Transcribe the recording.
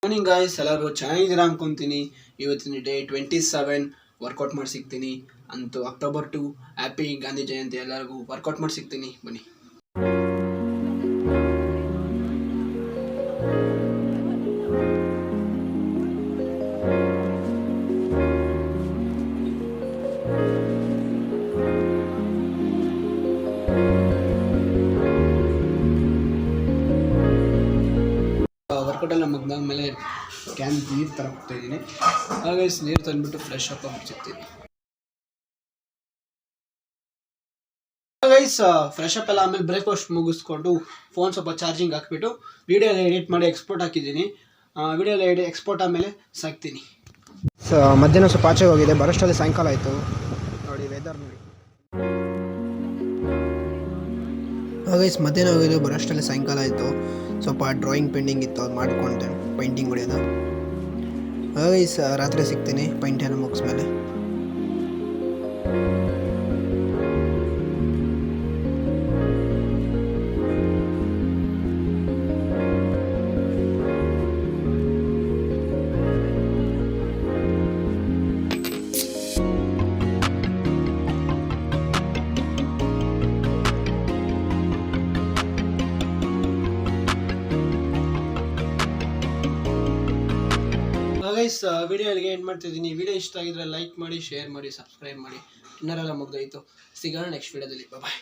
Morning guys, ಎಲ್ಲರೂ ಚೆನ್ನಾಗಿದ್ದೀರಾ ಅನ್ಕೊಂತೀನಿ. ಇವತ್ತಿನ ಡೇ 27 ವರ್ಕೌಟ್ ಮಾಡಿ ಸಿಗ್ತೀನಿ. ಅಂತೂ October 2 ಹ್ಯಾಪಿ ಗಾಂಧಿ ಜಯಂತಿ. ಎಲ್ಲರಿಗೂ ವರ್ಕೌಟ್ ಮಾಡಿ ಸಿಗ್ತೀನಿ, ಬನ್ನಿ. ವರ್ಕೌಟೆಲ್ಲ ಮುಗ್ದಾದ್ಮೇಲೆ ಕ್ಯಾನ್ ನೀರು ತರಕ್ಕೆ ಇದ್ದೀನಿ. ಹಾಗೆ ನೀರು ತಂದುಬಿಟ್ಟು ಫ್ರೆಶ್ ಅಪ್ ಸಿಗ್ತೀನಿ. ಗೈಸ್, ಫ್ರೆಶ್ ಅಪ್ ಎಲ್ಲ ಆಮೇಲೆ ಬ್ರೇಕ್ಫಾಸ್ಟ್ ಮುಗಿಸ್ಕೊಂಡು ಫೋನ್ ಸ್ವಲ್ಪ ಚಾರ್ಜಿಂಗ್ ಹಾಕ್ಬಿಟ್ಟು ವಿಡಿಯೋ ಎಲ್ಲ ಎಡಿಟ್ ಮಾಡಿ ಎಕ್ಸ್ಪೋರ್ಟ್ ಹಾಕಿದ್ದೀನಿ. ವಿಡಿಯೋ ಎಲ್ಲ ಎಕ್ಸ್ಪೋರ್ಟ್ ಆದಮೇಲೆ ಸಾಕ್ತೀನಿ. ಮಧ್ಯಾಹ್ನ ಸ್ವಲ್ಪ ಆಚೆ ಹೋಗಿದೆ, ಬರೋಷ್ಟರಲ್ಲಿ ಸಾಯಂಕಾಲ ಆಯಿತು. ನೋಡಿ ವೆದರ್ ನೋಡಿ. ಗೈಸ್, ಮಧ್ಯಾಹ್ನ ಹೋಗಿದ್ದು, ಬರೋಷ್ಟರಲ್ಲಿ ಸಾಯಂಕಾಲ ಆಯಿತು. ಸ್ವಲ್ಪ ಡ್ರಾಯಿಂಗ್ ಪೆಂಡಿಂಗ್ ಇತ್ತು, ಅದು ಮಾಡ್ಕೊಂಡೆ ಪೈಂಟಿಂಗ್ ಹೊಡೆಯೋದು. ಗೈಸ್, ರಾತ್ರಿ ಸಿಗ್ತೀನಿ ಪೈಂಟ್ ಎಲ್ಲ ಮುಗಿಸ್ಮೇಲೆ. ಗೈಸ್, ವಿಡಿಯೋ ಎಲ್ಲಿಗೆ ಎಂಡ್ ಮಾಡ್ತಿದ್ದೀನಿ. ವಿಡಿಯೋ ಇಷ್ಟ ಆಗಿದ್ರೆ ಲೈಕ್ ಮಾಡಿ, ಶೇರ್ ಮಾಡಿ, ಸಬ್ಸ್ಕ್ರೈಬ್ ಮಾಡಿ. ಇನ್ನರೆಲ್ಲ ಮುಗ್ದಾಯಿತು. ಸಿಗೋಣ ನೆಕ್ಸ್ಟ್ ವಿಡಿಯೋದಲ್ಲಿ. ಬಾಯ್.